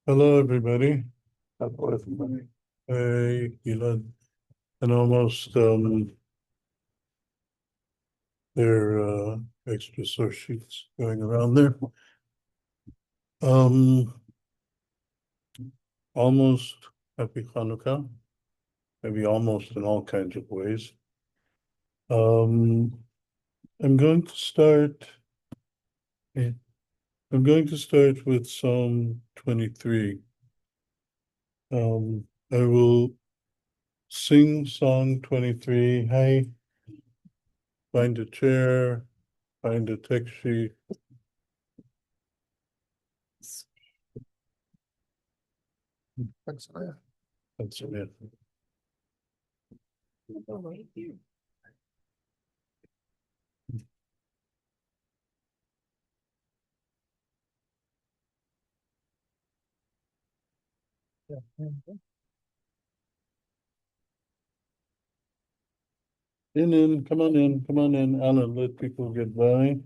Hello, everybody. Hello, everybody. Hey, Gilad. And almost there are extra source sheets going around there. Almost happy Hanukkah, maybe almost in all kinds of ways. I'm going to start. I'm going to start with Psalm 23. I will sing Song 23. Hey, find a chair, find a text sheet. That's it. Right here. Come on in, Alan, let people get by.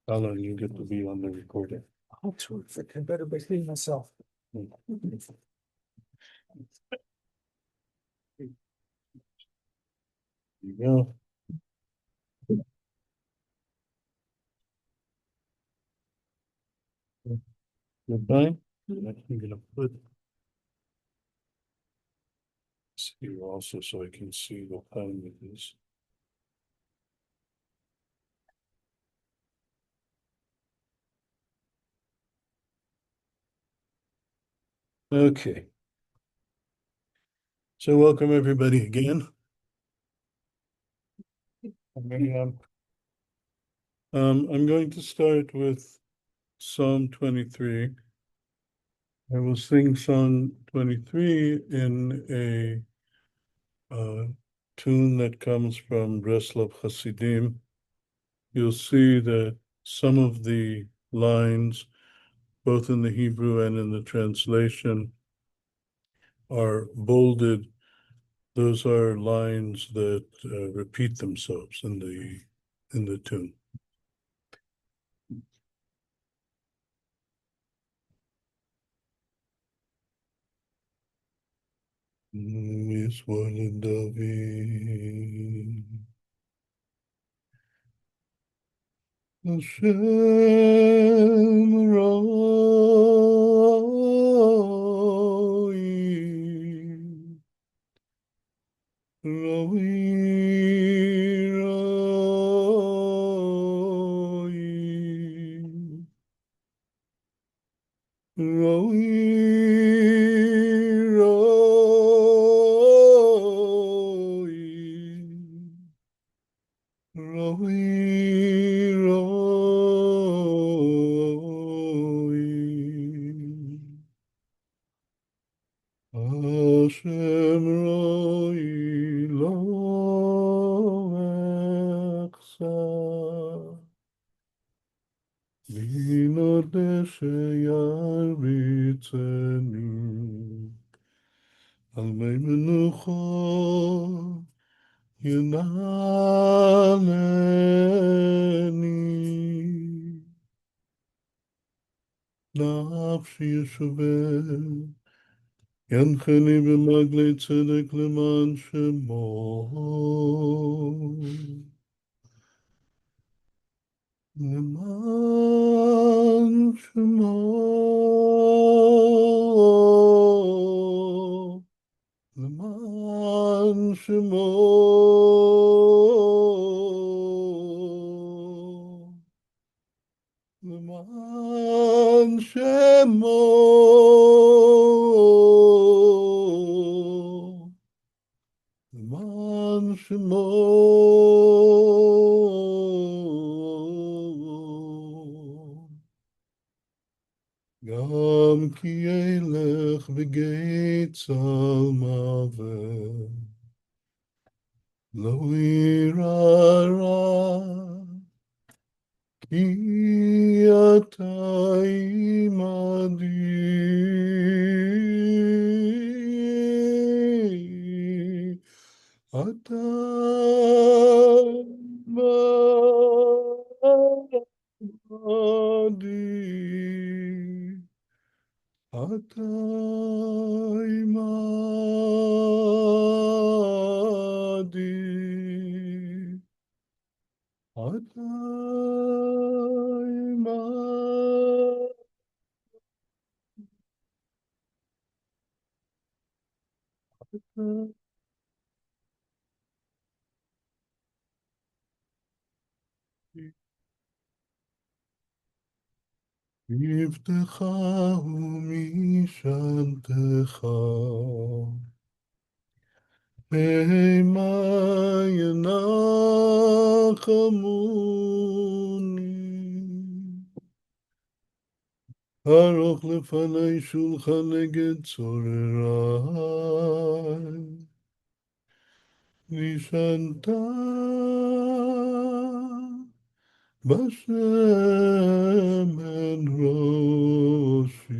Alan, you get to be on the recording. Oh, terrific. I better behave myself. You go. Goodbye. I'm gonna put this here also so I can see what time it is. Okay. So welcome everybody again. I'm going to start with Psalm 23. I will sing Psalm 23 in a tune that comes from Breslov Hasidim. You'll see that some of the lines, both in the Hebrew and in the translation, are bolded. Those are lines that repeat themselves in the tune. David. Hashem Roi, Roi, Roi, Roi, Hashem Roi lo echsa Vino deshe yarbitzeni Al mei menucha Yunaneni Nafshi yeshuveh Yancheni b'maglei tzedek leman shemo Leman shemo Leman shemo Leman shemo Leman shemo Gam ki elech v'geit tzal mavet Lo ira ra Ki ata imadi אתה עמדי, אתה עמדי, אתה עמדי. מבטך ומשענתך, המה ינחמוני. ערוך לפני שולחן נגד צורריי, נשענת בשמן ראשי,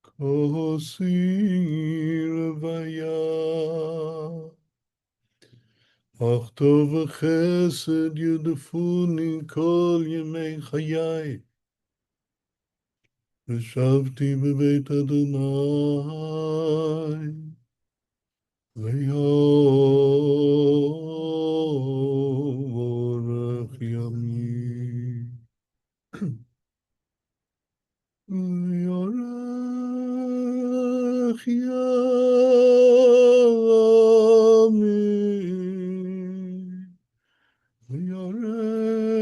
כוסי רוויה, אך טוב וחסד יודפוני כל ימי חיי, ושבתי בבית אדוני לאורך ימים. לאורך ימים, לאורך ימים, לאורך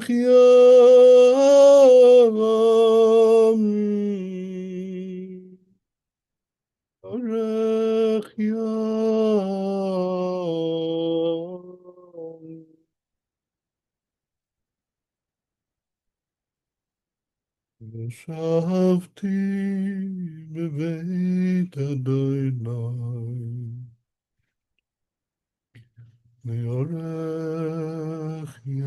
ימים, לאורך ימים. ישבתי בבית אדוני לאורך ימים.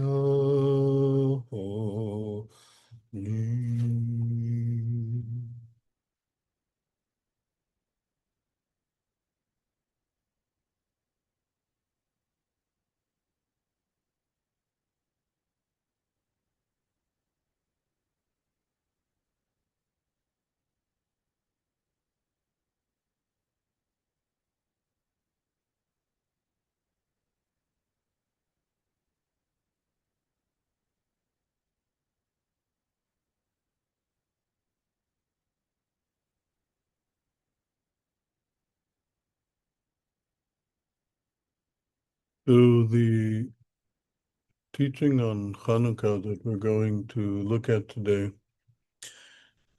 So the teaching on Hanukkah that we're going to look at today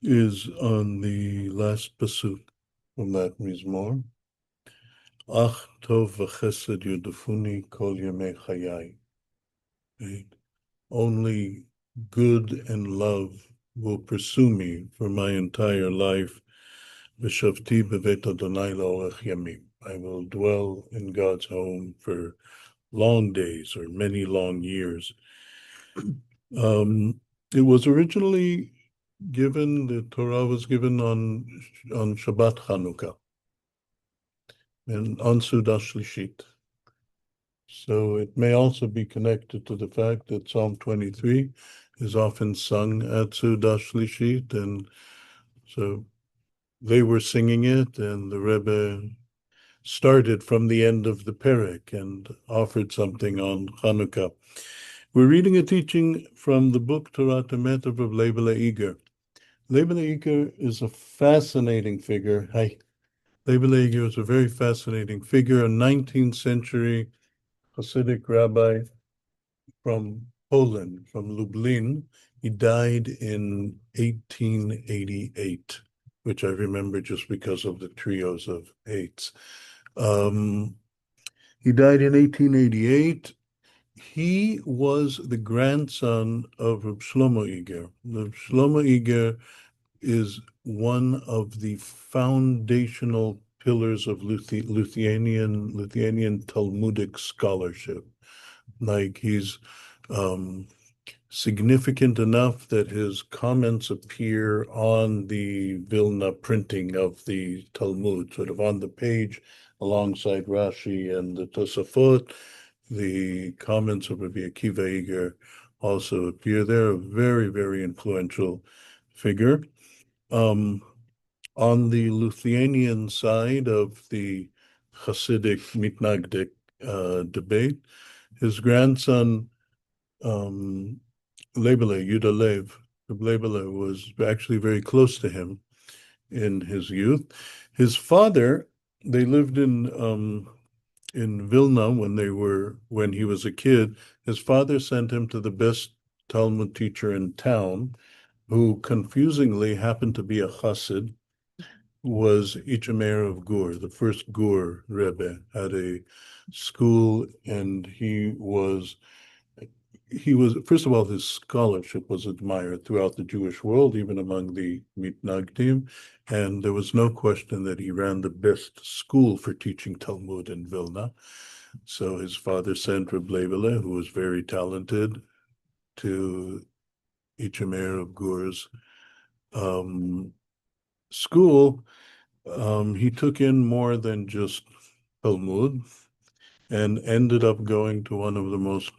is on the last pasuk from that Mizmor. Ach tov v'chesed yudafuni kol yemei chayai. Right? Only good and love will pursue me for my entire life. V'shavti b'vet Adonai la'orech yamim. I will dwell in God's home for long days or many long years. It was originally given, the Torah was given on Shabbat Hanukah and on Suda Shlishit. So it may also be connected to the fact that Psalm 23 is often sung at Suda Shlishit, and so they were singing it, and the Rebbe started from the end of the Perek and offered something on Hanukah. We're reading a teaching from the book Torah Meter of R Leibleh Iger. Leibleh Iger is a fascinating figure. Hi. Leibleh Iger is a very fascinating figure, a 19th century Hasidic rabbi from Poland, from Lublin. He died in 1888, which I remember just because of the trios of eights. He died in 1888. He was the grandson of R Shlomo Iger. R Shlomo Iger is one of the foundational pillars of Lithuanian Talmudic scholarship. Like he's significant enough that his comments appear on the Vilna printing of the Talmud, sort of on the page alongside Rashi and the Tosafot. The comments of Rabbi Akiva Iger also appear there, a very, very influential figure. On the Lithuanian side of the Hasidic Mitnagdik debate, his grandson, Leibleh, Yuda Leibleh was actually very close to him in his youth. His father, they lived in Vilna when he was a kid. His father sent him to the best Talmud teacher in town, who confusingly happened to be a Chassid, was Itche Meir of Gur, the first Gur Rebbe, had a school, and he was first of all, his scholarship was admired throughout the Jewish world, even among the Mitnagdim, and there was no question that he ran the best school for teaching Talmud in Vilna. So his father sent R Leibleh, who was very talented, to Itche Meir of Gur's school. He took in more than just Talmud and ended up going to one of the most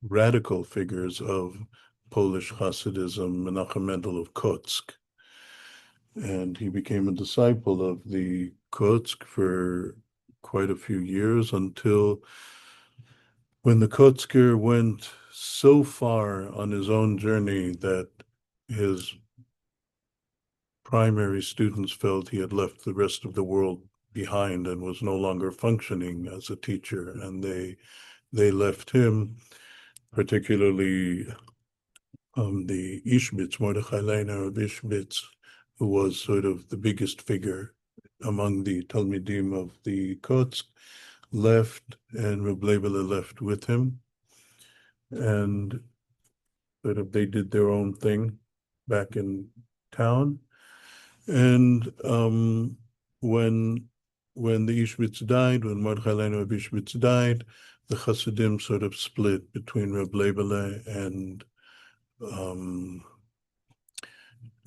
radical figures of Polish Hasidism, Menachem Mendel of Kotsk. And he became a disciple of the Kotsk for quite a few years, until when the Kotzker went so far on his own journey that his primary students felt he had left the rest of the world behind and was no longer functioning as a teacher, and they left him, particularly the Ishbitz, Mordechai Leiner of Ishbitz, who was sort of the biggest figure among the Talmidim of the Kotsk, left, and Reb Leibleh left with him, and sort of they did their own thing back in town. And when the Ishbitz died, when Mordechai Leiner of Ishbitz died, the Hasidim sort of split between Reb Leibleh and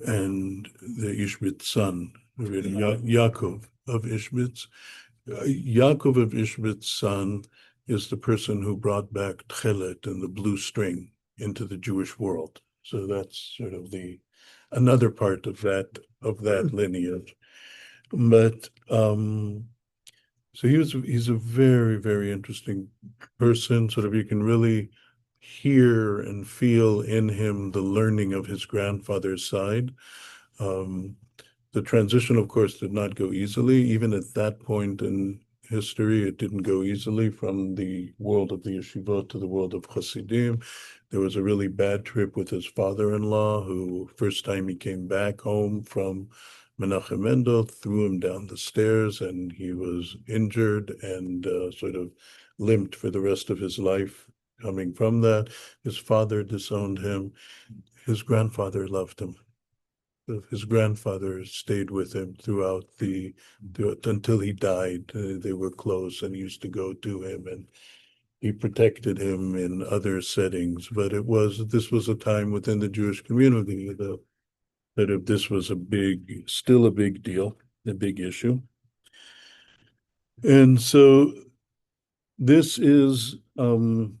the Ishbitz son, Yaakov of Ishbitz. Yaakov of Ishbitz's son is the person who brought back Tchelet and the blue string into the Jewish world. So that's sort of another part of that lineage. But so he's a very, very interesting person. Sort of, you can really hear and feel in him the learning of his grandfather's side. The transition, of course, did not go easily. Even at that point in history, it didn't go easily from the world of the yeshiva to the world of Hasidim. There was a really bad trip with his father-in-law, who, first time he came back home from Menachem Mendel, threw him down the stairs, and he was injured and sort of limped for the rest of his life coming from that. His father disowned him. His grandfather loved him. His grandfather stayed with him until he died. They were close, and he used to go to him, and he protected him in other settings. But this was a time within the Jewish community that this was still a big deal, a big issue. And so this is from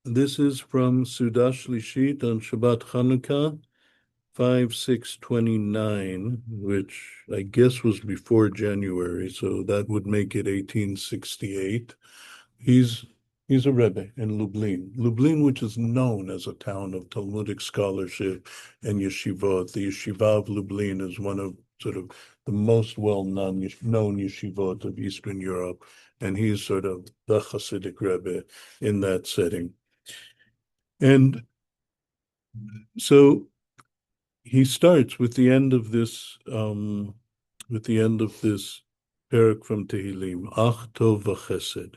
Suda Shlishit on Shabbat Hannukah, 5629, which I guess was before January, so that would make it 1868. He's a Rebbe in Lublin. Lublin, which is known as a town of Talmudic scholarship and yeshivot. The yeshiva of Lublin is one of sort of the most well-known yeshivot of Eastern Europe, and he's sort of the Hasidic Rebbe in that setting. And so he starts with the end of this parak from Tehillim, Ach Tov v'Chesed,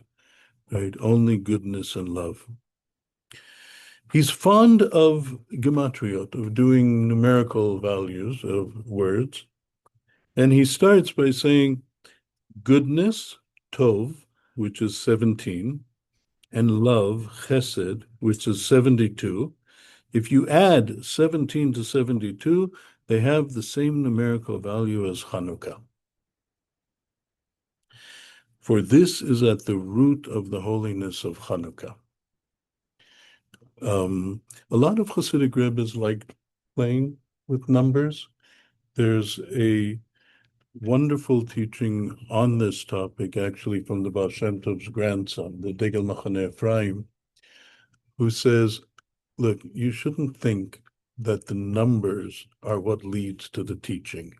right? Only goodness and love. He's fond of gematriot, of doing numerical values of words, and he starts by saying goodness, Tov, which is 17, and love, chesed, which is 72. If you add 17 to 72, they have the same numerical value as Hanukah. For this is at the root of the holiness of Hanukah. A lot of Hasidic Rebbes like playing with numbers. There's a wonderful teaching on this topic, actually, from the Baal Shem Tov's grandson, the Degel Machane Ephraim, who says, look, you shouldn't think that the numbers are what leads to the teaching,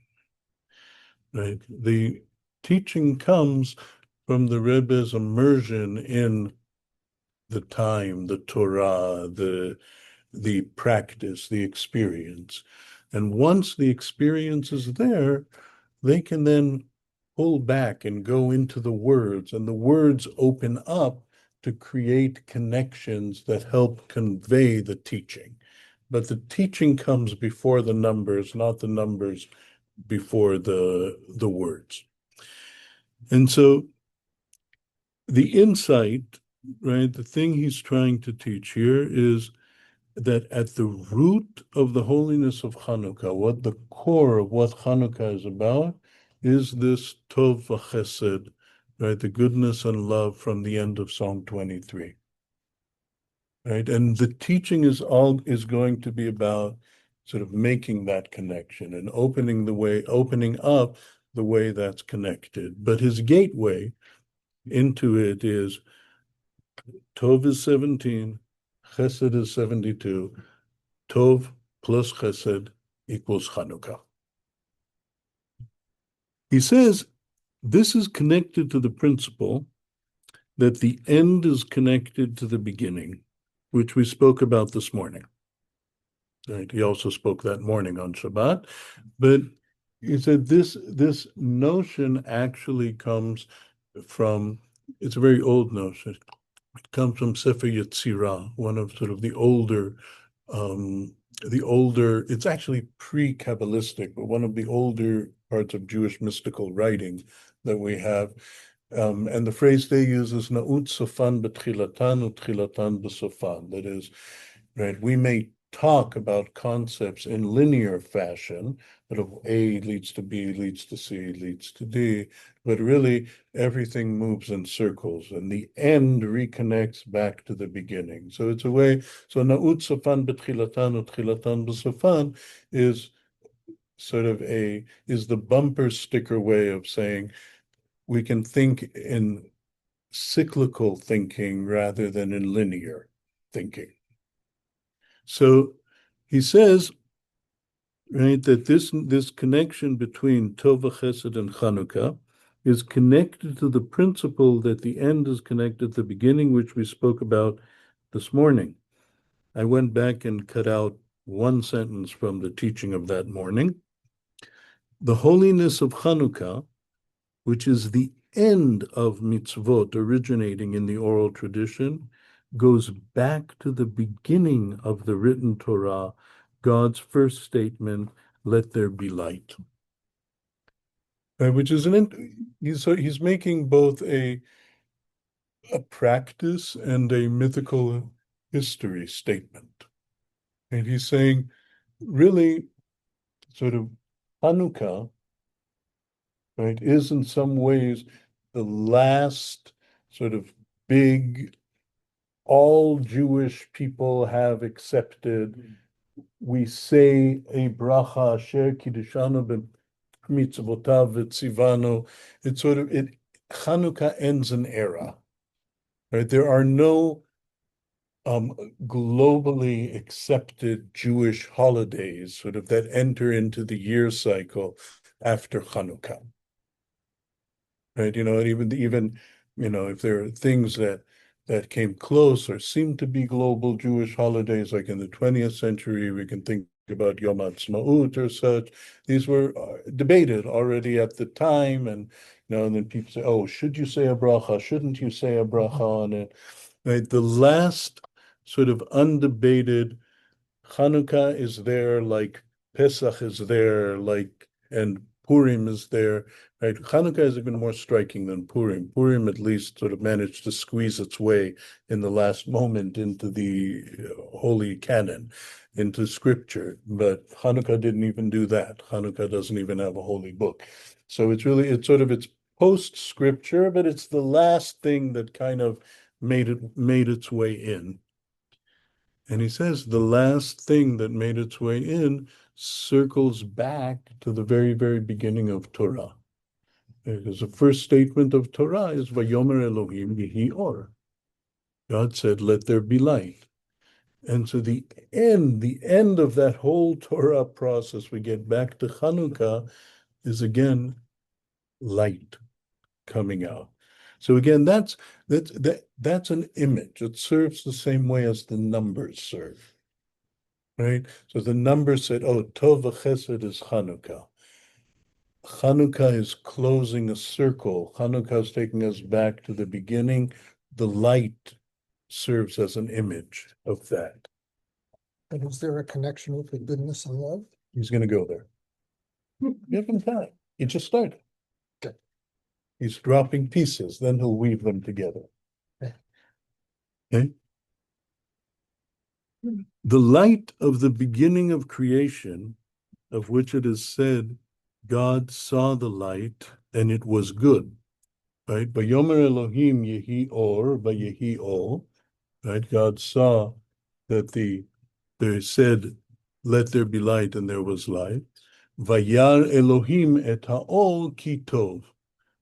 right? The teaching comes from the Rebbe's immersion in the time, the Torah, the practice, the experience. And once the experience is there, they can then pull back and go into the words, and the words open up to create connections that help convey the teaching. But the teaching comes before the numbers, not the numbers before the words. And so the insight, right, the thing he's trying to teach here is that at the root of the holiness of Hanukah, what the core of what Hanukah is about, is this Tov v'Chesed, right, the goodness and love from the end of Psalm 23, right? And the teaching is going to be about sort of making that connection and opening up the way that's connected. But his gateway into it is Tov is 17, Chesed is 72, Tov plus Chesed equals Hanukah. He says this is connected to the principle that the end is connected to the beginning, which we spoke about this morning. Right? He also spoke that morning on Shabbat, but he said this notion actually comes from, it's a very old notion. It comes from Sefer Yetzirah, one of sort of the older, it's actually pre-Kabbalistic, but one of the older parts of Jewish mystical writing that we have. And the phrase they use is Na'ut Sofan b'tchilatan u'tchilatan b'sofan. That is, right, we may talk about concepts in linear fashion, that of A leads to B, leads to C, leads to D, but really everything moves in circles, and the end reconnects back to the beginning. So it's a way, so Na'ut Sofan b'tchilatan u'tchilatan b'sofan is sort of is the bumper sticker way of saying we can think in cyclical thinking rather than in linear thinking. So he says, right, that this connection between Tov Chesed and Hanukah is connected to the principle that the end is connected to the beginning, which we spoke about this morning. I went back and cut out one sentence from the teaching of that morning. The holiness of Hanukah, which is the end of mitzvot originating in the oral tradition, goes back to the beginning of the written Torah, God's first statement, let there be light. Which is he's making both a practice and a mythical history statement. And he's saying, really, sort of Hanukah, right, is in some ways the last sort of big, all Jewish people have accepted. We say a bracha asher kiddushanu b'mitzvotav v'tzivanu. It's sort of Chanukah ends an era, right? There are no globally accepted Jewish holidays sort of that enter into the year cycle after Chanukah. Right, and even if there are things that came close or seem to be global Jewish holidays, like in the 20th century, we can think about Yom Ha'atzmaut or such. These were debated already at the time, and and then people say, "Oh, should you say a bracha? Shouldn't you say a bracha on it?" Right, the last sort of undebated Chanukah is there, like Pesach is there, and Purim is there, right? Hanukkah is even more striking than Purim. Purim at least sort of managed to squeeze its way in the last moment into the holy canon, into scripture. But Hanukkah didn't even do that. Hanukkah doesn't even have a holy book. So it's post-scripture, but it's the last thing that kind of made its way in. And he says the last thing that made its way in circles back to the very, very beginning of Torah. Because the first statement of Torah is Vayomer Elohim Yehi Or. God said, let there be light. And so the end of that whole Torah process, we get back to Hanukah, is again light coming out. So again, that's an image. It serves the same way as the numbers serve. Right? So the number said, oh, Tov v'Chesed is Hanukah. Hanukah is closing a circle. Hanukah is taking us back to the beginning. The light serves as an image of that. And is there a connection with the goodness and love? He's going to go there. Give him time. He just started. Okay. He's dropping pieces, then he'll weave them together. Okay? The light of the beginning of creation, of which it is said, God saw the light and it was good. Right? Vayomer Elohim Yehi Or, Vayehi Or. Right? God saw that they said, let there be light, and there was light. Vayar Elohim et ha'ol ki tov.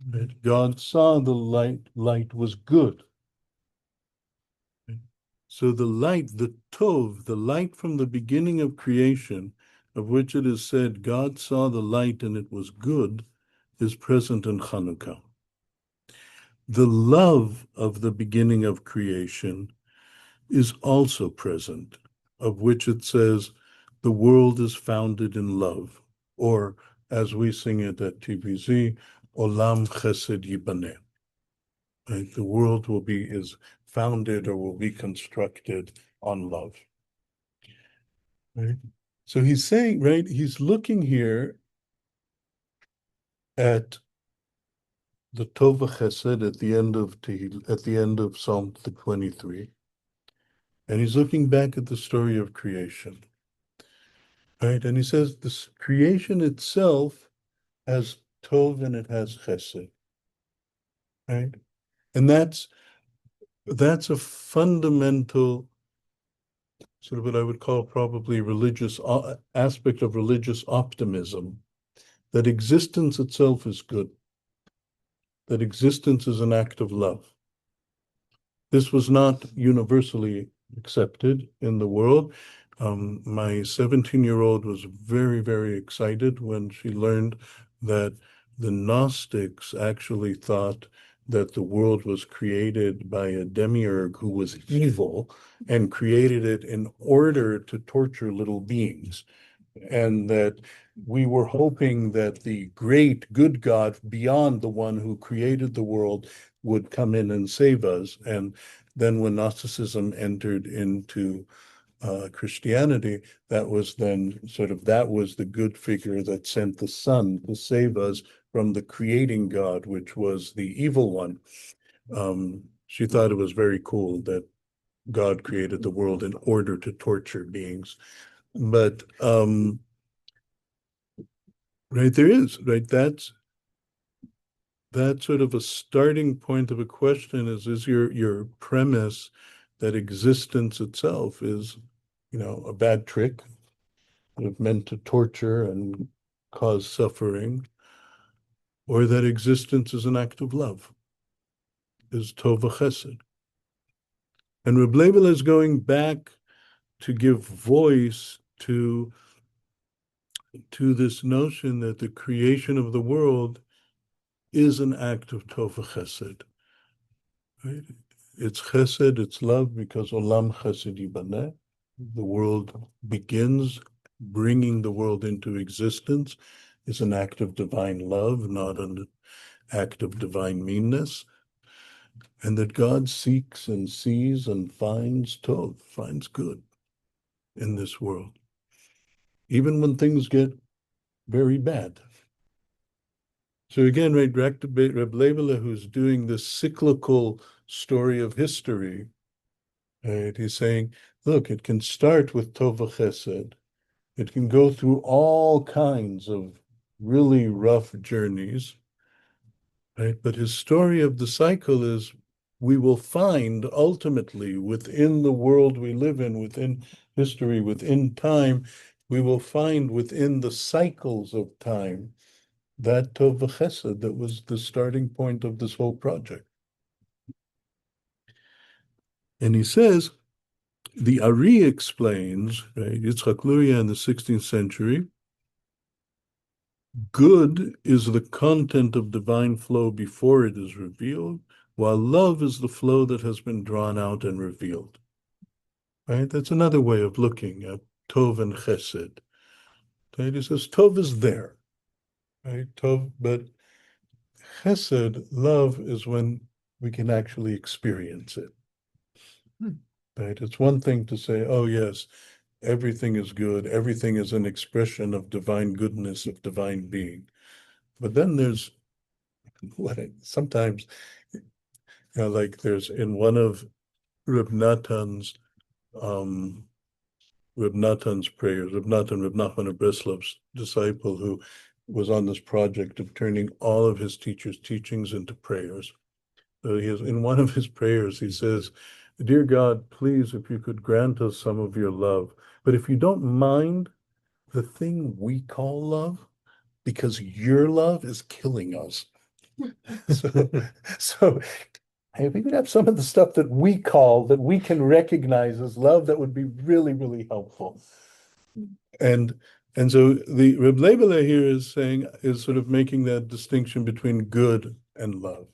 Right? God saw the light was good. Right? So the light, the tov, the light from the beginning of creation, of which it is said, God saw the light and it was good, is present in Hanukah. The love of the beginning of creation is also present, of which it says, the world is founded in love, or as we sing it at TBZ, Olam Chesed Yibaneh. Right? The world is founded or will be constructed on love. Right? So he's saying, right, he's looking here at the Tov Chesed at the end of Psalm 23. And he's looking back at the story of creation. Right? And he says this creation itself has Tov and it has Chesed. Right? And that's a fundamental sort of what I would call probably religious aspect of religious optimism, that existence itself is good, that existence is an act of love. This was not universally accepted in the world. My 17-year-old was very, very excited when she learned that the Gnostics actually thought that the world was created by a demiurge who was evil and created it in order to torture little beings. And that we were hoping that the great good God beyond the one who created the world would come in and save us. And then when Gnosticism entered into Christianity, that was the good figure that sent the Son to save us from the creating God, which was the evil one. She thought it was very cool that God created the world in order to torture beings. But right, there is, right, that's sort of a starting point of a question is your premise that existence itself is, a bad trick meant to torture and cause suffering, or that existence is an act of love, is Tov v'Chesed. And Reb Leibleh is going back to give voice to this notion that the creation of the world is an act of Tov v'Chesed. Right? It's Chesed, it's love, because Olam Chesed Yibaneh. The world begins, bringing the world into existence is an act of divine love, not an act of divine meanness. And that God seeks and sees and finds Tov, finds good in this world, even when things get very bad. So again, right, Reb Leibleh, who's doing this cyclical story of history, right, he's saying, look, it can start with Tov v'Chesed. It can go through all kinds of really rough journeys, right? But his story of the cycle is we will find ultimately within the world we live in, within history, within time, we will find within the cycles of time that Tov v'Chesed that was the starting point of this whole project. And he says, the Ari explains, right, Yitzchak Luria in the 16th century, good is the content of divine flow before it is revealed, while love is the flow that has been drawn out and revealed. Right? That's another way of looking at Tov and Chesed. Right? He says Tov is there, right? Tov, but Chesed, love, is when we can actually experience it. Right? It's one thing to say, oh yes, everything is good, everything is an expression of divine goodness, of divine being. But then there's sometimes, like there's in one of Reb Natan's Reb Natan's prayers, Reb Nachman of Breslov's disciple, who was on this project of turning all of his teachers' teachings into prayers. So he has, in one of his prayers, he says, "Dear God, please, if you could grant us some of your love, but if you don't mind the thing we call love, because your love is killing us." So if we could have some of the stuff that we call, that we can recognize as love, that would be really, really helpful. And so the Reb Leibleh here is sort of making that distinction between good and love.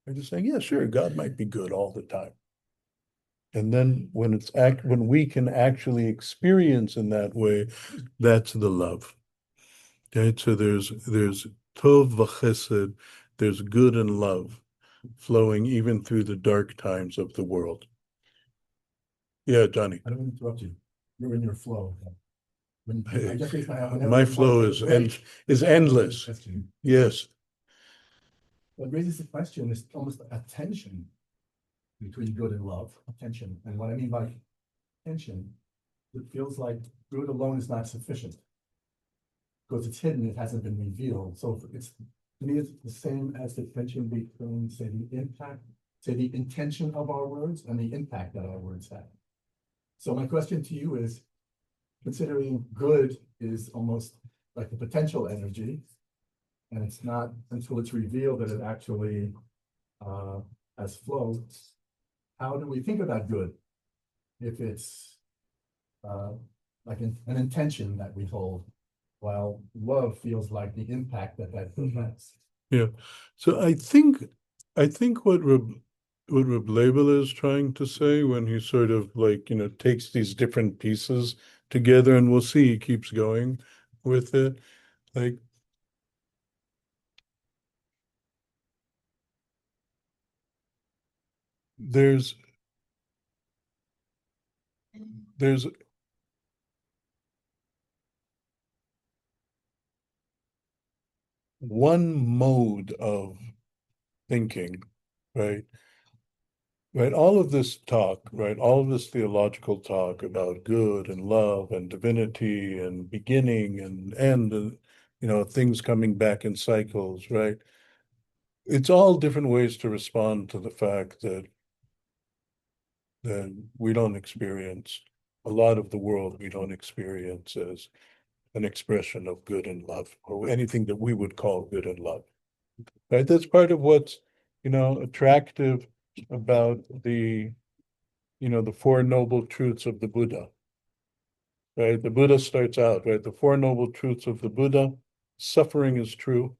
They're just saying, yeah, sure, God might be good all the time. And then when we can actually experience in that way, that's the love. Okay, so there's Tov v'Chesed, there's good and love flowing even through the dark times of the world. Yeah, Johnny. I don't want to interrupt you. You're in your flow. When I just raised my hand. My flow is endless. Yes. What raises the question is almost a tension between good and love, a tension. And what I mean by tension, it feels like good alone is not sufficient. Because it's hidden, it hasn't been revealed. So it's, to me, it's the same as the tension between, say, the intention of our words and the impact that our words have. So my question to you is, considering good is almost like the potential energy, and it's not until it's revealed that it actually has flow, how do we think about good if it's like an intention that we hold, while love feels like the impact that good has? Yeah. So I think what Reb Leibleh is trying to say when he sort of takes these different pieces together, and we'll see he keeps going with it. Like there's one mode of thinking, right? Right, all of this talk, right, all of this theological talk about good and love and divinity and beginning and end, and things coming back in cycles, right? It's all different ways to respond to the fact that we don't experience a lot of the world, we don't experience as an expression of good and love, or anything that we would call good and love. Right? That's part of what's, attractive about the Four Noble Truths of the Buddha. Right? The Buddha starts out, right? The Four Noble Truths of the Buddha: suffering is true.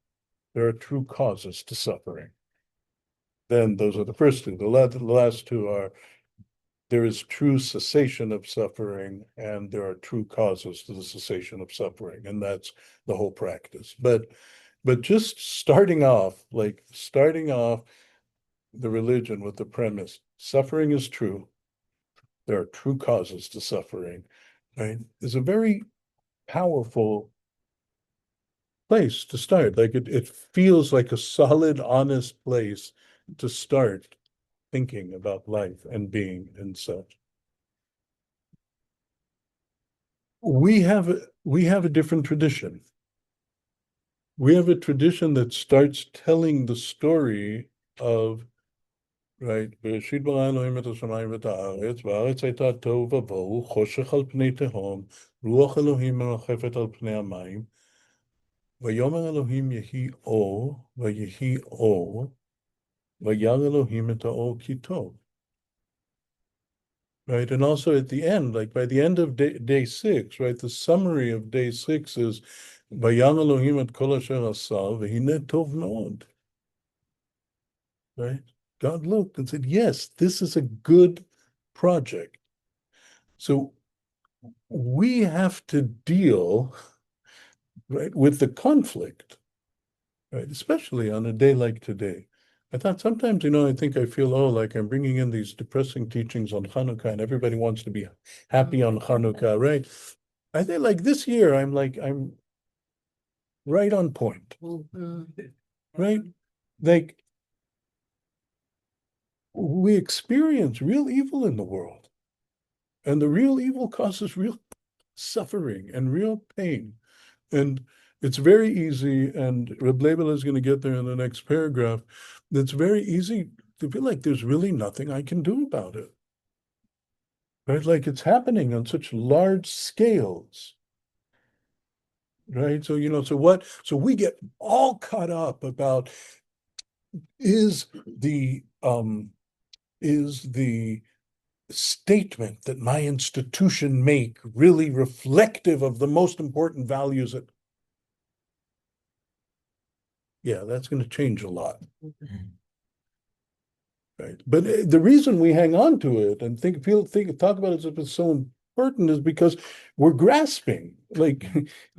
There are true causes to suffering. Then those are the first two. The last two are, there is true cessation of suffering, and there are true causes to the cessation of suffering. And that's the whole practice. But just starting off the religion with the premise, suffering is true, there are true causes to suffering, right, is a very powerful place to start. Like it feels like a solid, honest place to start thinking about life and being and such. We have a different tradition. We have a tradition that starts telling the story of, right, בראשית ברא אלוהים את השמיים ואת הארץ, והארץ הייתה תוהו ובוהו, חושך על פני תהום, רוח אלוהים מרחפת על פני המים, ויאמר אלוהים יהי אור, ויהי אור, וירא אלוהים את האור כי טוב. Right, and also at the end, like by the end of day 6, right, the summary of day 6 is, וירא אלוהים את כל אשר עשה, והנה טוב מאוד. Right? God looked and said, yes, this is a good project. So we have to deal, right, with the conflict, right, especially on a day like today. I thought sometimes, I think I feel, like I'm bringing in these depressing teachings on Hannukah and everybody wants to be happy on Hannukah, right? I think like this year, I'm right on point, right? Like, we experience real evil in the world, and the real evil causes real suffering and real pain. And it's very easy, and Reb Leibleh is going to get there in the next paragraph, it's very easy to feel like there's really nothing I can do about it. Right? Like it's happening on such large scales. Right? So, so we get all caught up about is the statement that my institution make really reflective of the most important values that, yeah, that's going to change a lot. Right. But the reason we hang on to it and talk about it as if it's so important is because we're grasping. Like,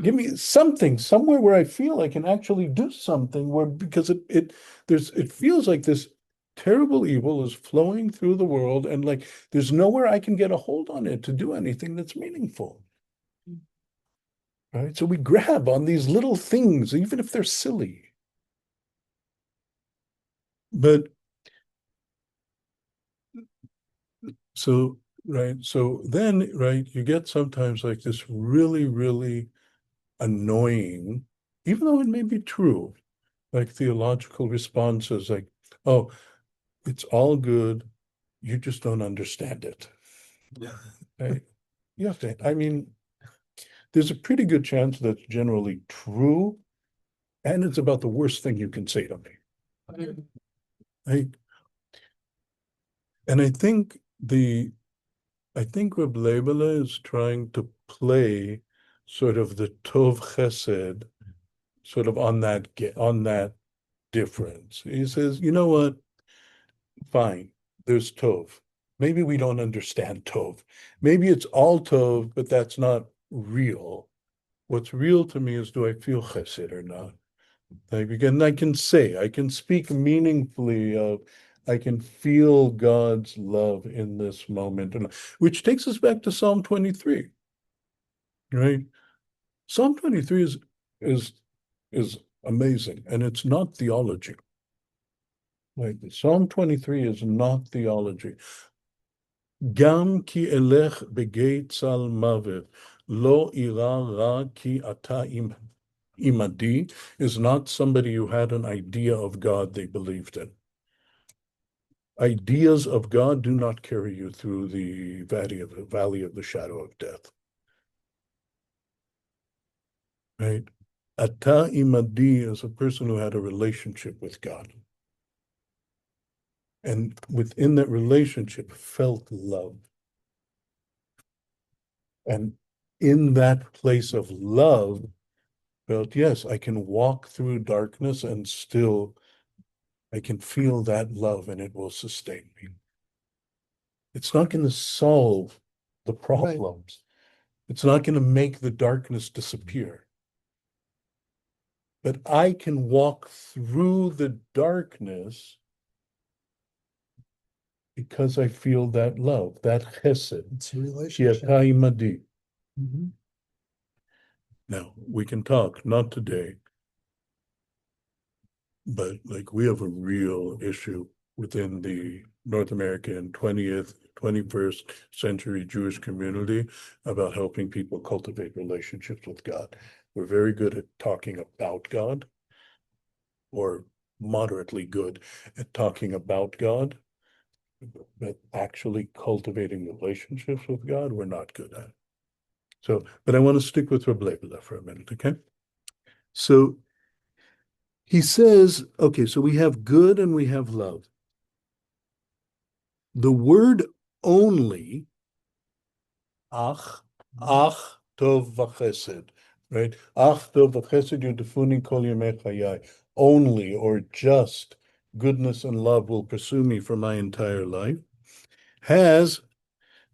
give me something somewhere where I feel I can actually do something, because it feels like this terrible evil is flowing through the world, and like there's nowhere I can get a hold on it to do anything that's meaningful. Right? So we grab on these little things, even if they're silly. But so then, right, you get sometimes like this really, really annoying, even though it may be true, like theological responses like, oh, it's all good, you just don't understand it. Yeah. Right? You have to, there's a pretty good chance that's generally true, and it's about the worst thing you can say to me. Right? And I think Reb Leibleh is trying to play sort of the Tov Chesed, sort of on that difference. He says, you know what? Fine, there's Tov. Maybe we don't understand Tov. Maybe it's all Tov, but that's not real. What's real to me is, do I feel Chesed or not? Again, I can speak meaningfully of, I can feel God's love in this moment, which takes us back to Psalm 23, right? Psalm 23 is amazing, and it's not theology. Right? Psalm 23 is not theology. Gam ki elech begei tzal mavet, lo ira ra ki ata imadi, is not somebody who had an idea of God they believed in. Ideas of God do not carry you through the valley of the shadow of death. Right? Ata imadi is a person who had a relationship with God. And within that relationship felt love. And in that place of love, felt, yes, I can walk through darkness and still I can feel that love, and it will sustain me. It's not going to solve the problems. Right. It's not going to make the darkness disappear. But I can walk through the darkness because I feel that love, that chesed. It's a relationship. Mm-hmm. Now, we can talk, not today, but like we have a real issue within the North American 20th, 21st century Jewish community about helping people cultivate relationships with God. We're very good at talking about God, or moderately good at talking about God, but actually cultivating relationships with God, we're not good at. So, but I want to stick with R Leibleh for a minute, okay? So he says, okay, so we have good and we have love. The word only, ach tov v'chesed, right? Ach tov v'chesed yudefuni kol yemei chayai. Only or just goodness and love will pursue me for my entire life, has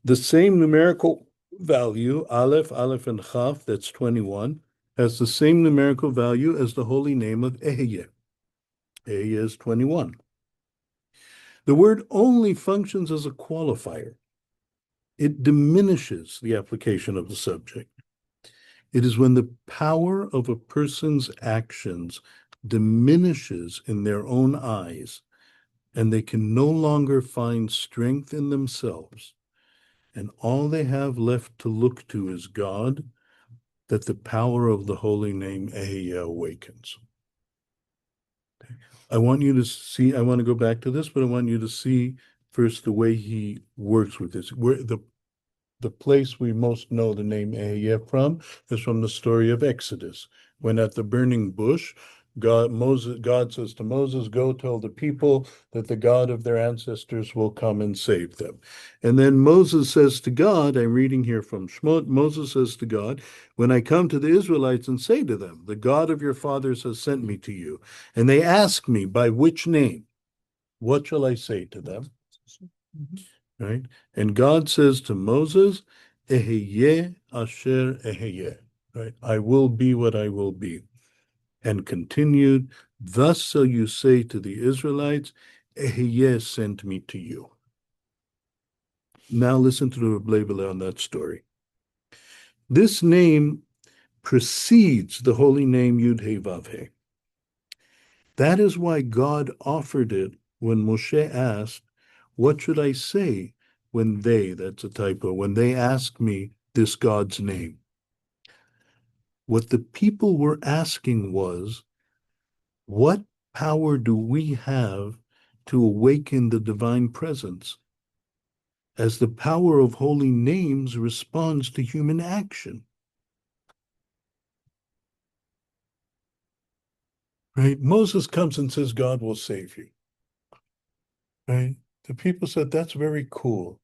the same numerical value, Aleph, and Chaf, that's 21, has the same numerical value as the holy name of Ehyeh. Ehyeh is 21. The word only functions as a qualifier. It diminishes the application of the subject. It is when the power of a person's actions diminishes in their own eyes and they can no longer find strength in themselves, and all they have left to look to is God, that the power of the holy name Ehyeh awakens. I want you to see, I want to go back to this, but I want you to see first the way he works with this. Where the place we most know the name Ehyeh from is from the story of Exodus, when at the burning bush, God says to Moses, go tell the people that the God of their ancestors will come and save them. And then Moses says to God, I'm reading here from Shmot, Moses says to God, when I come to the Israelites and say to them, the God of your fathers has sent me to you, and they ask me, by which name? What shall I say to them? Right? And God says to Moses, Ehyeh asher ehyeh, right? I will be what I will be. And continued, thus shall you say to the Israelites, Ehyeh sent me to you. Now listen to the R Leibleh on that story. This name precedes the holy name Yud-Heh Vav-Heh. That is why God offered it when Moshe asked, what should I say when that's a typo, when they ask me this God's name? What the people were asking was, what power do we have to awaken the divine presence? As the power of holy names responds to human action. Right? Moses comes and says, God will save you. Right? The people said, that's very cool.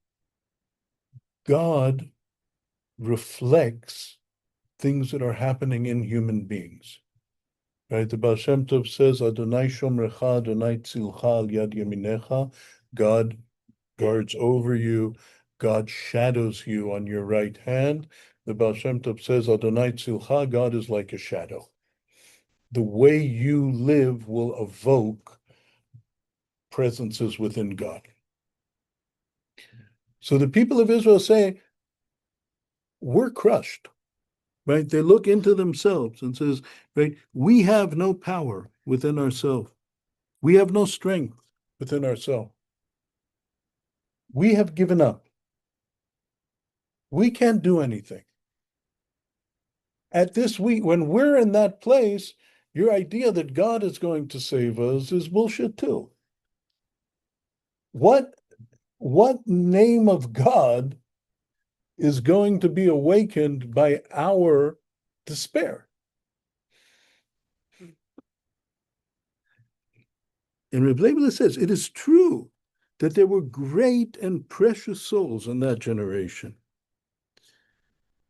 God reflects things that are happening in human beings. Right? The Baal Shem Tov says, Adonai shomrecha, Adonai tzilcha al yad yaminecha. God guards over you. God shadows you on your right hand. The Baal Shem Tov says, Adonai tzilcha, God is like a shadow. The way you live will evoke presences within God. So the people of Israel say, we're crushed. Right? They look into themselves and says, right, we have no power within ourselves. We have no strength within ourselves. We have given up. We can't do anything. At this week, when we're in that place, your idea that God is going to save us is bullshit too. What name of God is going to be awakened by our despair? And R Leibleh says, it is true that there were great and precious souls in that generation.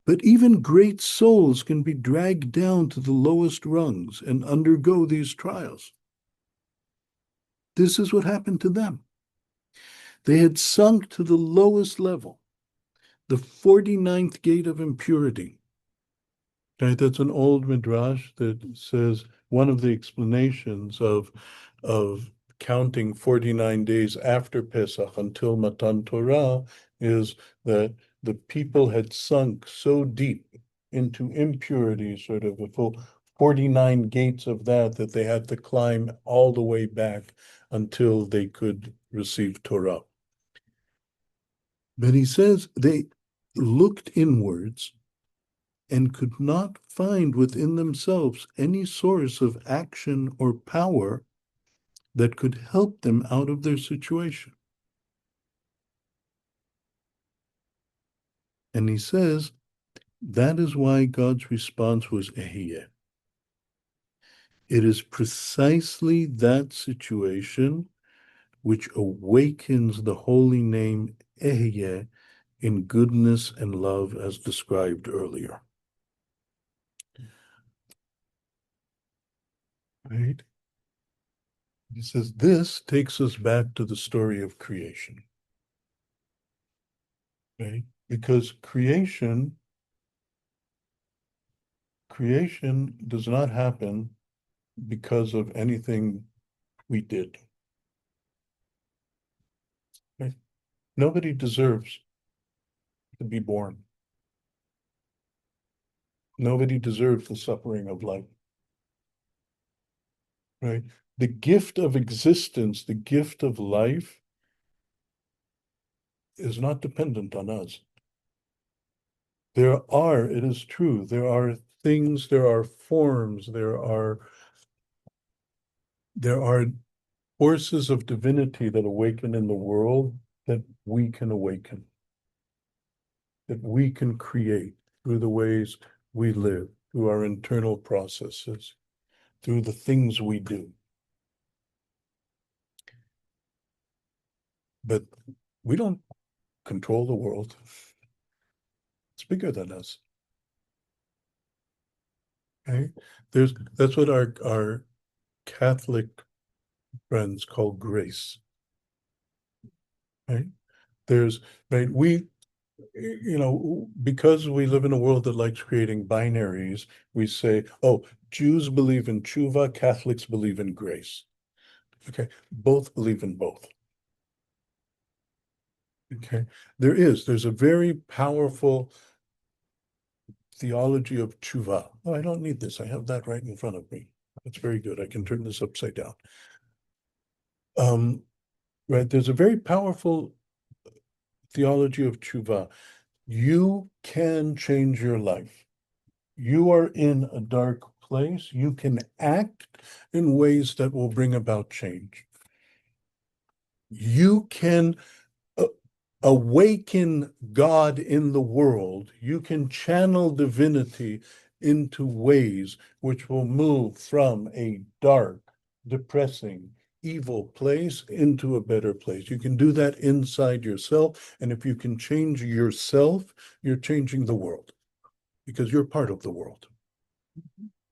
But even great souls can be dragged down to the lowest rungs and undergo these trials. This is what happened to them. They had sunk to the lowest level, the 49th gate of impurity. Right? That's an old midrash that says one of the explanations of counting 49 days after Pesach until Matan Torah is that the people had sunk so deep into impurity, sort of a 49 gates of that they had to climb all the way back until they could receive Torah. But he says they looked inwards and could not find within themselves any source of action or power that could help them out of their situation. And he says that is why God's response was Ehyeh. It is precisely that situation which awakens the holy name Ehyeh in goodness and love as described earlier. Right? He says this takes us back to the story of creation. Right? Because creation does not happen because of anything we did. Right? Nobody deserves to be born. Nobody deserves the suffering of life. Right? The gift of existence, the gift of life, is not dependent on us. It is true, there are things, there are forms, there are forces of divinity that awaken in the world that we can awaken, that we can create through the ways we live, through our internal processes, through the things we do. But we don't control the world. It's bigger than us. Okay? That's what our Catholic friends call grace. Right? Because we live in a world that likes creating binaries, we say, oh, Jews believe in tshuva, Catholics believe in grace. Okay, both believe in both. Okay, there's a very powerful theology of tshuva. Oh, I don't need this. I have that right in front of me. That's very good. I can turn this upside down. Right, there's a very powerful theology of tshuva. You can change your life. You are in a dark place. You can act in ways that will bring about change. You can awaken God in the world. You can channel divinity into ways which will move from a dark, depressing, evil place into a better place. You can do that inside yourself. And if you can change yourself, you're changing the world because you're part of the world.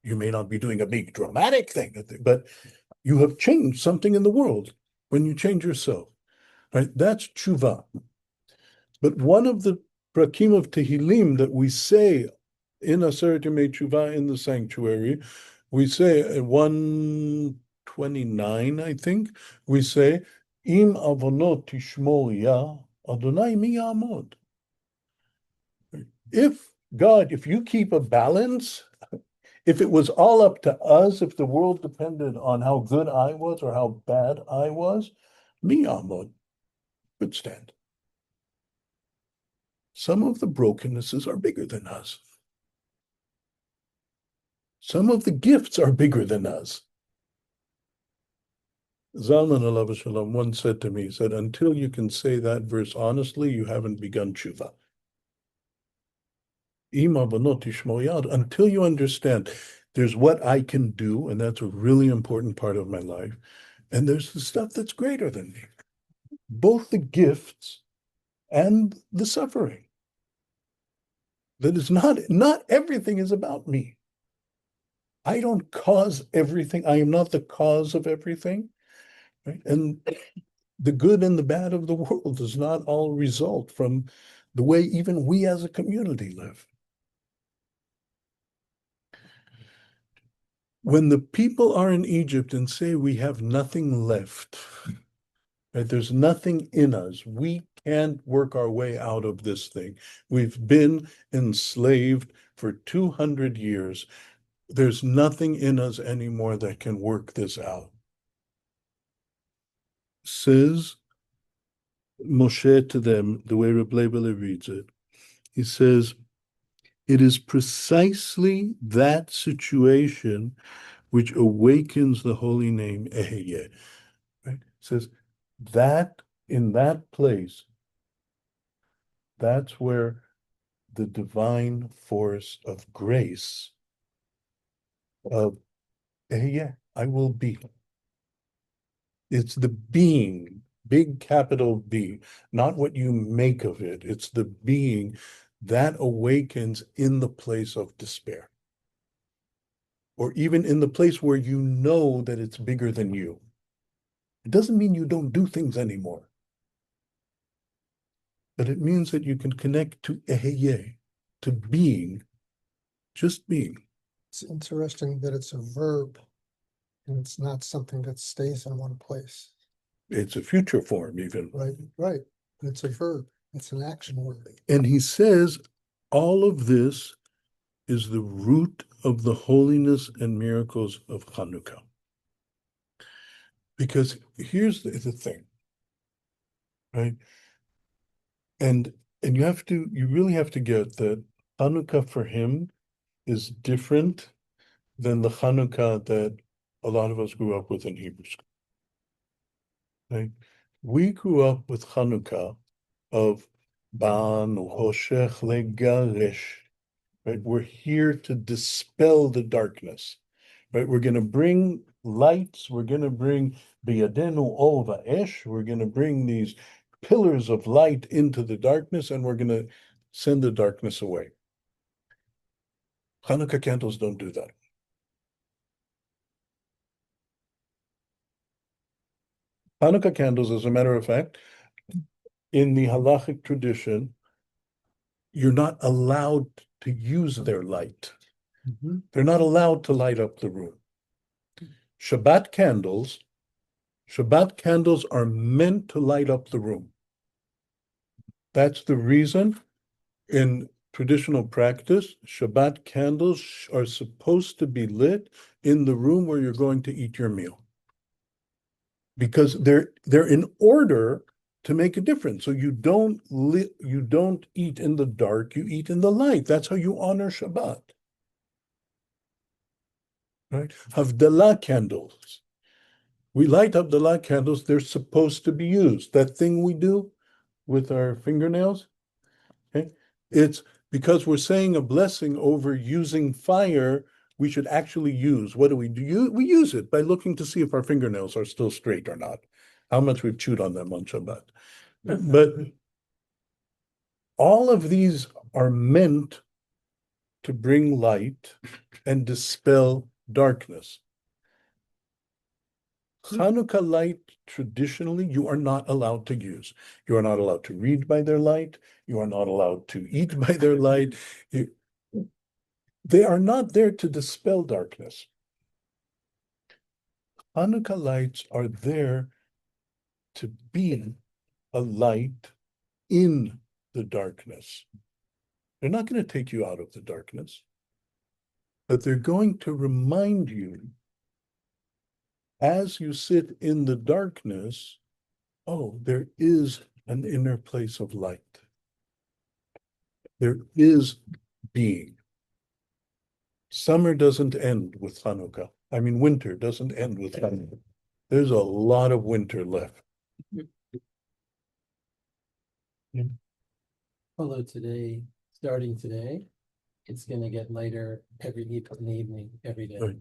You may not be doing a big dramatic thing, but you have changed something in the world when you change yourself. Right? That's tshuva. But one of the prakim of Tehillim that we say in Aseret Yemei Tshuva in the sanctuary, we say at 129, I think, we say, Im avonot tishmor ya, Adonai mi ya'amod. If you keep a balance, if it was all up to us, if the world depended on how good I was or how bad I was, mi ya'amod would stand. Some of the brokennesses are bigger than us. Some of the gifts are bigger than us. Zalman alav shalom once said to me, he said, until you can say that verse honestly, you haven't begun tshuva. Until you understand there's what I can do, and that's a really important part of my life, and there's the stuff that's greater than me. Both the gifts and the suffering. That is not everything is about me. I don't cause everything. I am not the cause of everything. Right? And the good and the bad of the world does not all result from the way even we as a community live. When the people are in Egypt and say we have nothing left, right, there's nothing in us, we can't work our way out of this thing. We've been enslaved for 200 years. there's nothing in us anymore that can work this out. Says Moshe to them, the way R Leibleh reads it, he says, it is precisely that situation which awakens the holy name Ehyeh. Right? It says that in that place, that's where the divine force of grace of Ehyeh, I will be. It's the being, big capital B, not what you make of it. It's the being that awakens in the place of despair. Or even in the place where you know that it's bigger than you. It doesn't mean you don't do things anymore. But it means that you can connect to Ehyeh, to being, just being. It's interesting that it's a verb and it's not something that stays in one place. It's a future form even. Right, right. It's a verb. It's an action word. And he says all of this is the root of the holiness and miracles of Hanukah. Because here's the thing, right? And you really have to get that Hanukah for him is different than the Hanukah that a lot of us grew up with in Hebrew school. Right? We grew up with Hanukah of Banu Hoshech Legaresh. Right? We're here to dispel the darkness. Right? We're going to bring lights. We're going to bring Biyadenu Ol Va'esh. We're going to bring these pillars of light into the darkness, and we're going to send the darkness away. Hanukkah candles don't do that. Hanukkah candles, as a matter of fact, in the halachic tradition, you're not allowed to use their light. They're not allowed to light up the room. Shabbat candles are meant to light up the room. That's the reason in traditional practice, Shabbat candles are supposed to be lit in the room where you're going to eat your meal. Because they're in order to make a difference. So you don't eat in the dark, you eat in the light. That's how you honor Shabbat. Right? Havdalah candles. We light Havdalah candles, they're supposed to be used. That thing we do with our fingernails, okay? It's because we're saying a blessing over using fire, we should actually use. What do? We use it by looking to see if our fingernails are still straight or not, how much we've chewed on them on Shabbat. But all of these are meant to bring light and dispel darkness. Hanukah light, traditionally, you are not allowed to use. You are not allowed to read by their light. You are not allowed to eat by their light. They are not there to dispel darkness. Hanukah lights are there to be a light in the darkness. They're not going to take you out of the darkness, but they're going to remind you as you sit in the darkness, oh, there is an inner place of light. There is being. Summer doesn't end with Hanukah. I mean, winter doesn't end with Hanukah. There's a lot of winter left. Although starting today, it's gonna get lighter every evening, every day. Right.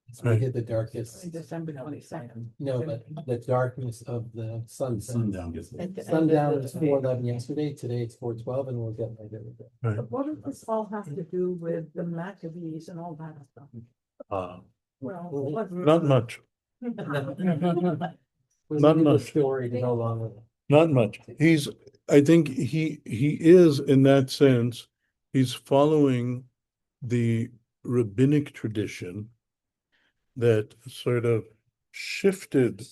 It's gonna hit the darkest, December 22nd. no, but the darkness of the sunset. Sundown gets there. Sundown was 4:11 yesterday, today it's 4:12, and we'll get lighter every day. Right. But what does this all have to do with the Maccabees and all that stuff? Well, Not much. Was Not a good much. story to go along with it. Not much. I think he is in that sense, he's following the rabbinic tradition that sort of shifted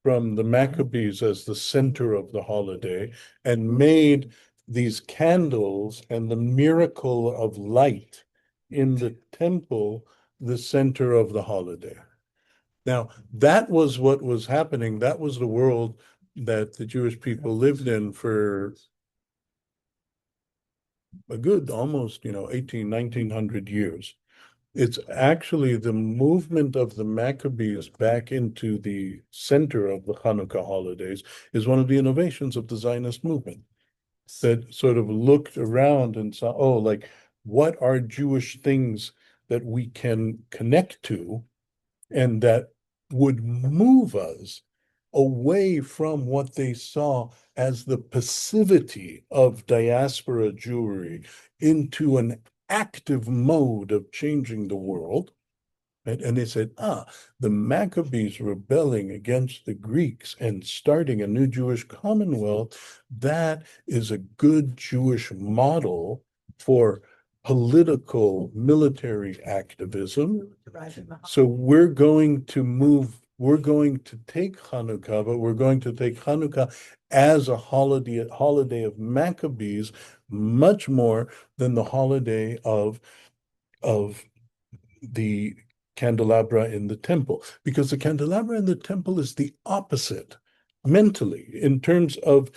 from the Maccabees as the center of the holiday and made these candles and the miracle of light in the temple the center of the holiday. Now, that was what was happening. That was the world that the Jewish people lived in for a good almost, 1900 years. It's actually the movement of the Maccabees back into the center of the Hanukkah holidays is one of the innovations of the Zionist movement that sort of looked around and saw, oh, like, what are Jewish things that we can connect to and that would move us away from what they saw as the passivity of diaspora Jewry into an active mode of changing the world. Right? And they said, the Maccabees rebelling against the Greeks and starting a new Jewish commonwealth, that is a good Jewish model for political military activism. So we're going to take Hanukkah, but we're going to take Hanukkah as a holiday of Maccabees, much more than the holiday of the candelabra in the temple, because the candelabra in the temple is the opposite mentally in terms of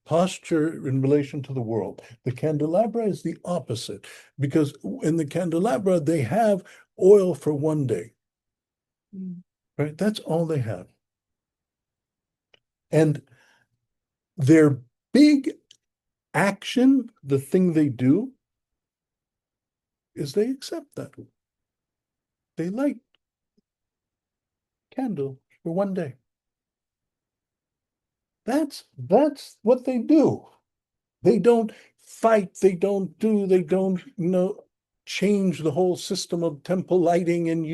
posture in relation to the world. The candelabra is the opposite, because in the candelabra they have oil for one day. Right? That's all they have. And their big action, the thing they do, is they accept that. They light candle for one day. That's what they do. They don't fight, they don't change the whole system of temple lighting and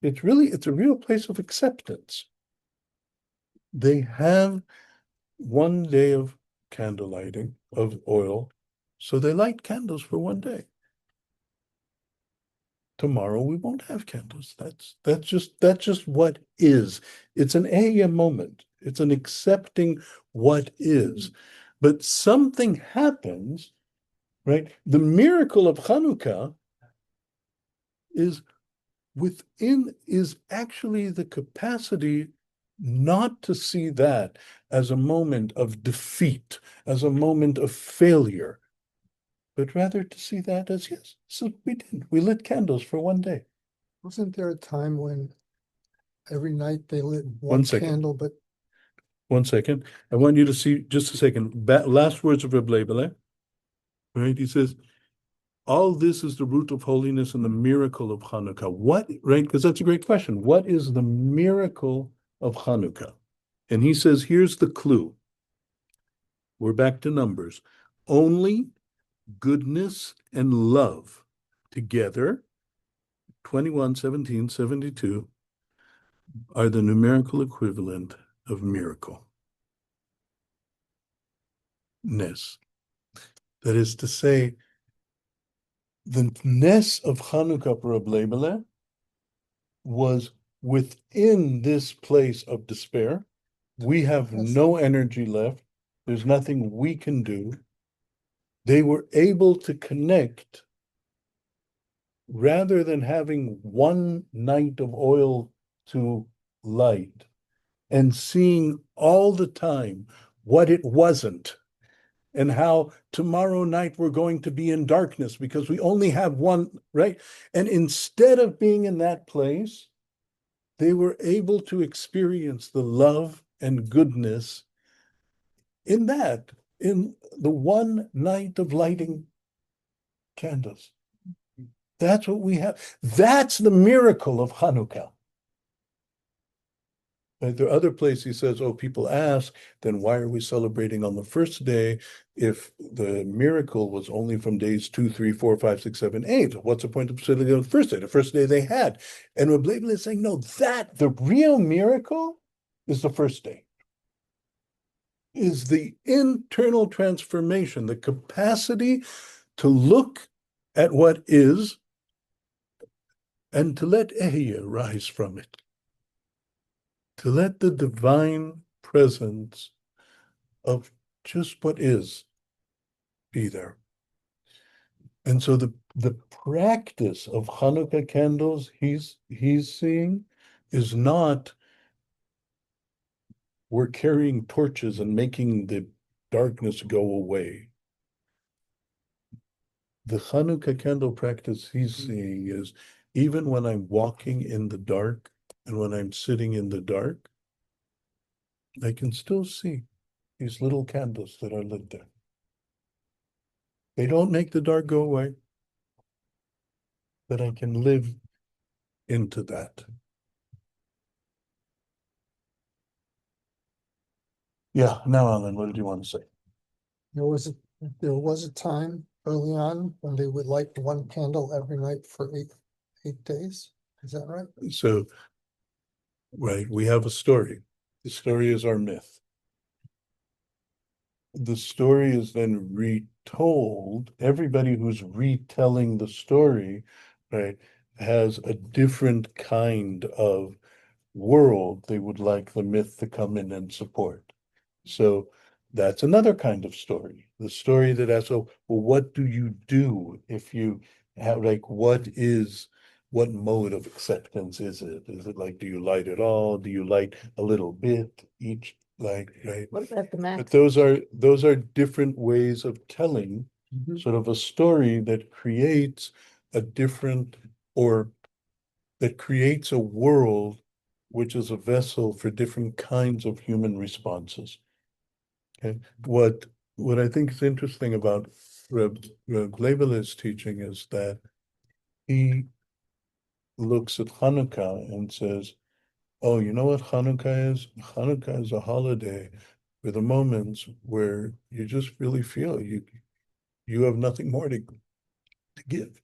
it's a real place of acceptance. They have one day of candle lighting, of oil, so they light candles for one day. Tomorrow we won't have candles. That's just what is. It's an Ehyeh moment. It's an accepting what is. But something happens, right? The miracle of Hannukah is actually the capacity not to see that as a moment of defeat, as a moment of failure, but rather to see that as, yes, so we did. We lit candles for one day. Wasn't there a time when every night they lit One one second. candle, but 1 second. I want you to see just a second. Last words of R Leibleh. Right? He says, all this is the root of holiness and the miracle of Hanukkah. What, right? Because that's a great question. What is the miracle of Hanukkah? And he says, here's the clue. We're back to numbers. Only goodness and love together, 21, 17, 72, are the numerical equivalent of miracle. Ness. That is to say, the ness of Hanukah for R Leibleh was within this place of despair. We have no energy left. There's nothing we can do. They were able to connect rather than having one night of oil to light and seeing all the time what it wasn't and how tomorrow night we're going to be in darkness because we only have one, right? And instead of being in that place, they were able to experience the love and goodness in the one night of lighting candles. That's what we have. That's the miracle of Hanukkah. Right? There are other places he says, oh, people ask, then why are we celebrating on the first day if the miracle was only from days 2, 3, 4, 5, 6, 7, 8? What's the point of celebrating on the first day? The first day they had. And R Leibleh is saying, no, the real miracle is the first day. Is the internal transformation, the capacity to look at what is and to let Ehyeh rise from it. To let the divine presence of just what is be there. And so the practice of Hanukkah candles he's seeing is not we're carrying torches and making the darkness go away. The Hanukkah candle practice he's seeing is even when I'm walking in the dark and when I'm sitting in the dark, I can still see these little candles that are lit there. They don't make the dark go away, but I can live into that. Yeah, now Alan, what did you want to say? There was a time early on when they would light one candle every night for eight days. Is that right? So, right, we have a story. The story is our myth. The story is then retold. Everybody who's retelling the story, right, has a different kind of world they would like the myth to come in and support. So that's another kind of story. The story that asks, oh, well, what do you do if you have, like, what mode of acceptance is it? Is it like, do you light it all? Do you light a little bit each, like, right? What about the But max? those are different ways of telling sort of a story that creates a different, or that creates a world which is a vessel for different kinds of human responses. Okay, what I think is interesting about Reb Leibleh's teaching is that he looks at Hanukkah and says, oh, you know what Hanukkah is? Hanukkah is a holiday for the moments where you just really feel you have nothing more to give.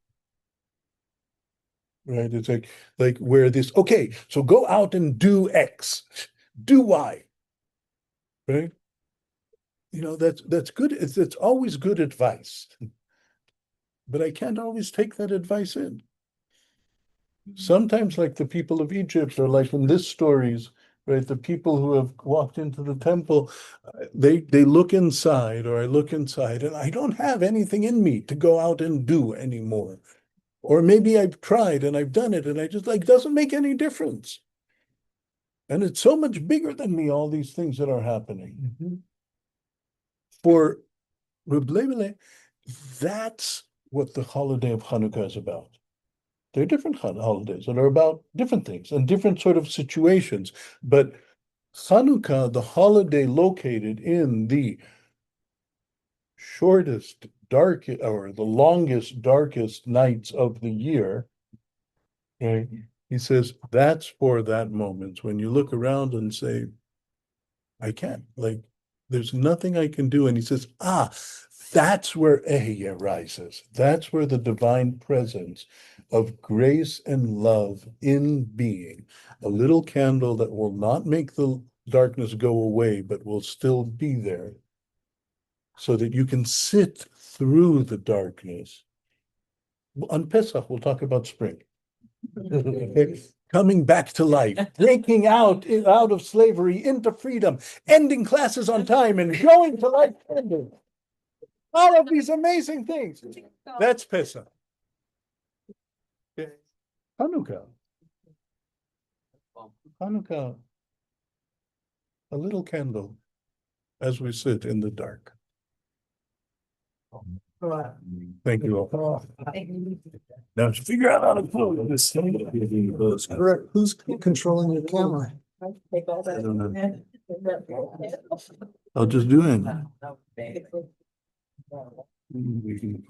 Right? It's like where this, okay, so go out and do X, do Y. Right? You know, that's good. It's always good advice. But I can't always take that advice in. Sometimes, like the people of Egypt, or like in this stories, right? The people who have walked into the temple, they look inside, or I look inside, and I don't have anything in me to go out and do anymore. Or maybe I've tried and I've done it, and I just like doesn't make any difference. And it's so much bigger than me, all these things that are happening. For Reb Leibleh, that's what the holiday of Hanukkah is about. There are different holidays that are about different things and different sort of situations. But Hanukkah, the holiday located in the shortest, or the longest, darkest nights of the year, okay, he says that's for that moment when you look around and say, I can't, like, there's nothing I can do. And he says, that's where Ehyeh rises. That's where the divine presence of grace and love in being, a little candle that will not make the darkness go away, but will still be there, so that you can sit through the darkness. On Pesach, we'll talk about spring. Coming back to life, breaking out of slavery into freedom, ending classes on time, and going to life. All of these amazing things. That's Pesach. Okay. Hanukah. Hanukah. A little candle as we sit in the dark. Thank you all. Now to figure out how to close this thing. Correct. Who's controlling your camera? I don't know. I'll just do it. We can-